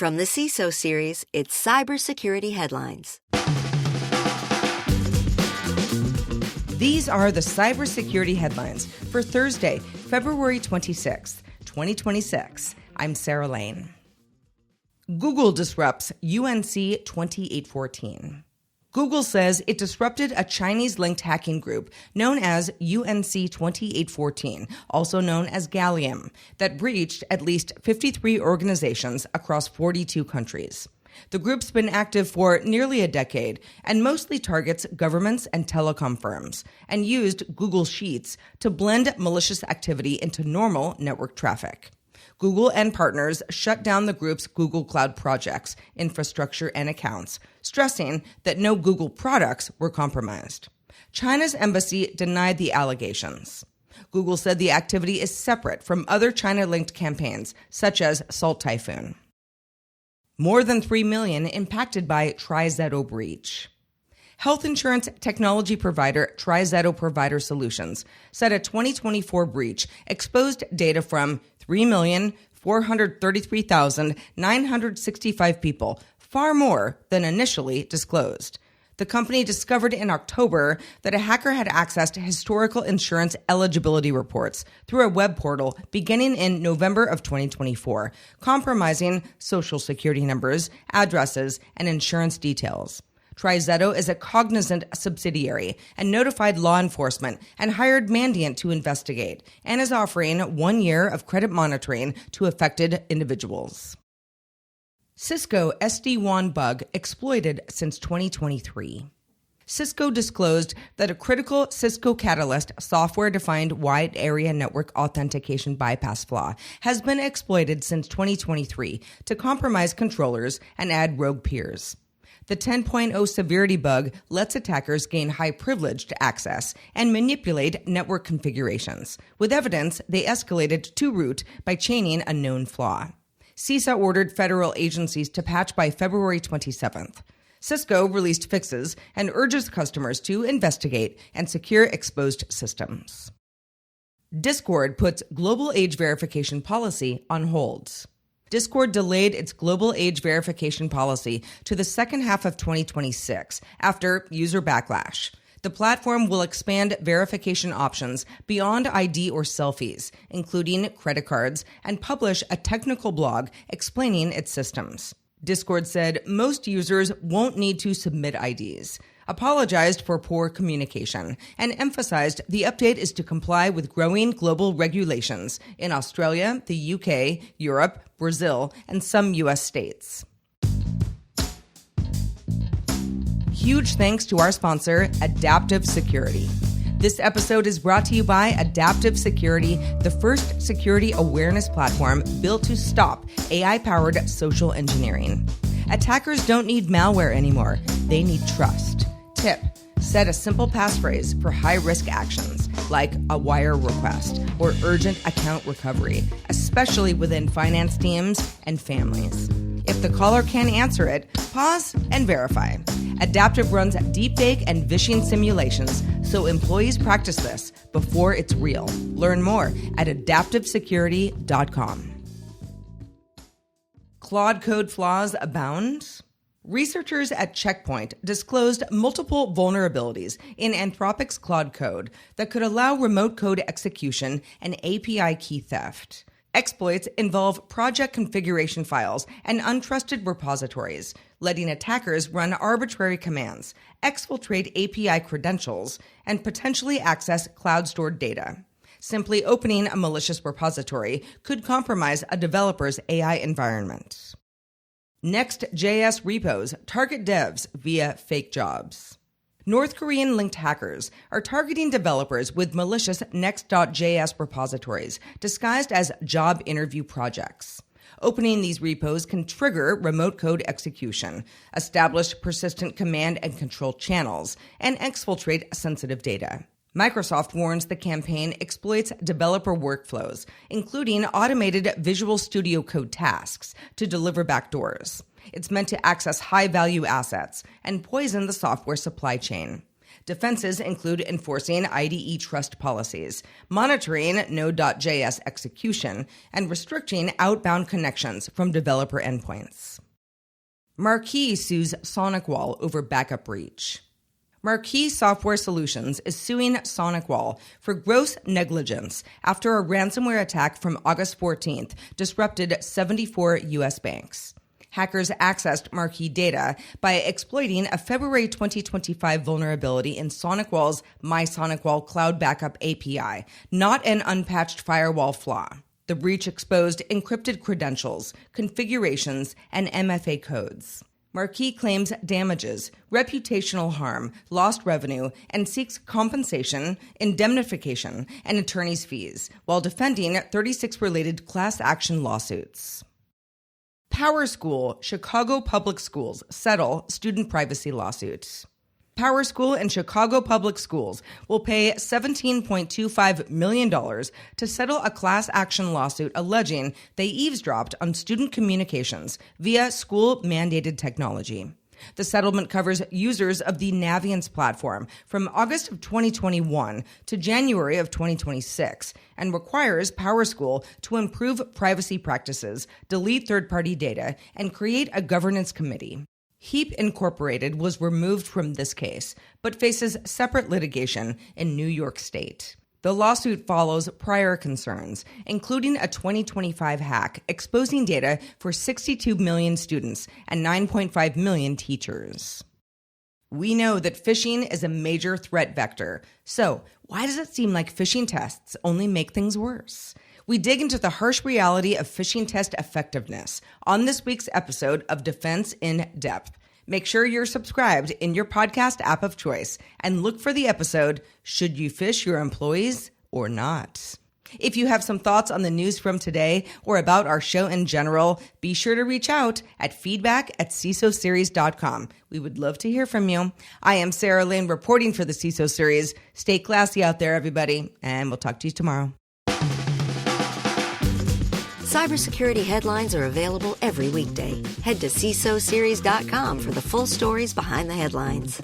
From the CISO series, it's Cybersecurity Headlines. These are the cybersecurity headlines for Thursday, February 26th, 2026. I'm Sarah Lane. Google disrupts UNC2814. Google says it disrupted a Chinese-linked hacking group known as UNC2814, also known as Gallium, that breached at least 53 organizations across 42 countries. The group's been active for nearly a decade and mostly targets governments and telecom firms, and used Google Sheets to blend malicious activity into normal network traffic. Google and partners shut down the group's Google Cloud projects, infrastructure, and accounts, stressing that no Google products were compromised. China's embassy denied the allegations. Google said the activity is separate from other China-linked campaigns, such as Salt Typhoon. More than 3 million impacted by TriZetto breach. Health insurance technology provider TriZetto Provider Solutions said a 2024 breach exposed data from 3,433,965 people, far more than initially disclosed. The company discovered in October that a hacker had accessed historical insurance eligibility reports through a web portal beginning in November of 2024, compromising Social Security numbers, addresses, and insurance details. TriZetto is a Cognizant subsidiary and notified law enforcement and hired Mandiant to investigate, and is offering 1 year of credit monitoring to affected individuals. Cisco SD-WAN bug exploited since 2023. Cisco disclosed that a critical Cisco Catalyst software-defined wide area network authentication bypass flaw has been exploited since 2023 to compromise controllers and add rogue peers. The 10.0 severity bug lets attackers gain high-privileged access and manipulate network configurations. With evidence, they escalated to root by chaining a known flaw. CISA ordered federal agencies to patch by February 27th. Cisco released fixes and urges customers to investigate and secure exposed systems. Discord puts global age verification policy on hold. Discord delayed its global age verification policy to the second half of 2026 after user backlash. The platform will expand verification options beyond ID or selfies, including credit cards, and publish a technical blog explaining its systems. Discord said most users won't need to submit IDs, apologized for poor communication, and emphasized the update is to comply with growing global regulations in Australia, the UK, Europe, Brazil, and some U.S. states. Huge thanks to our sponsor, Adaptive Security. This episode is brought to you by Adaptive Security, the first security awareness platform built to stop AI-powered social engineering. Attackers don't need malware anymore. They need trust. Tip: set a simple passphrase for high-risk actions, like a wire request or urgent account recovery, especially within finance teams and families. If the caller can't answer it, pause and verify. Adaptive runs deepfake and phishing simulations, so employees practice this before it's real. Learn more at adaptivesecurity.com. Claude code flaws abound? Researchers at Checkpoint disclosed multiple vulnerabilities in Anthropic's Claude code that could allow remote code execution and API key theft. Exploits involve project configuration files and untrusted repositories, letting attackers run arbitrary commands, exfiltrate API credentials, and potentially access cloud-stored data. Simply opening a malicious repository could compromise a developer's AI environment. Next.js repos target devs via fake jobs. North Korean-linked hackers are targeting developers with malicious Next.js repositories disguised as job interview projects. Opening these repos can trigger remote code execution, establish persistent command and control channels, and exfiltrate sensitive data. Microsoft warns the campaign exploits developer workflows, including automated Visual Studio Code tasks, to deliver backdoors. It's meant to access high-value assets and poison the software supply chain. Defenses include enforcing IDE trust policies, monitoring Node.js execution, and restricting outbound connections from developer endpoints. Marquee sues SonicWall over backup breach. Marquee Software Solutions is suing SonicWall for gross negligence after a ransomware attack from August 14th disrupted 74 U.S. banks. Hackers accessed Marquee data by exploiting a February 2025 vulnerability in SonicWall's MySonicWall Cloud Backup API, not an unpatched firewall flaw. The breach exposed encrypted credentials, configurations, and MFA codes. Marquee claims damages, reputational harm, lost revenue, and seeks compensation, indemnification, and attorney's fees, while defending 36 related class action lawsuits. PowerSchool, Chicago Public Schools settle student privacy lawsuits. PowerSchool and Chicago Public Schools will pay $17.25 million to settle a class action lawsuit alleging they eavesdropped on student communications via school-mandated technology. The settlement covers users of the Naviance platform from August of 2021 to January of 2026 and requires PowerSchool to improve privacy practices, delete third-party data, and create a governance committee. Heap Incorporated was removed from this case, but faces separate litigation in New York State. The lawsuit follows prior concerns, including a 2025 hack exposing data for 62 million students and 9.5 million teachers. We know that phishing is a major threat vector, so why does it seem like phishing tests only make things worse? We dig into the harsh reality of phishing test effectiveness on this week's episode of Defense in Depth. Make sure you're subscribed in your podcast app of choice and look for the episode, Should You Phish Your Employees or Not? If you have some thoughts on the news from today or about our show in general, be sure to reach out at feedback@CISOseries.com. We would love to hear from you. I am Sarah Lane reporting for the CISO Series. Stay classy out there, everybody, and we'll talk to you tomorrow. Cybersecurity headlines are available every weekday. Head to CISOseries.com for the full stories behind the headlines.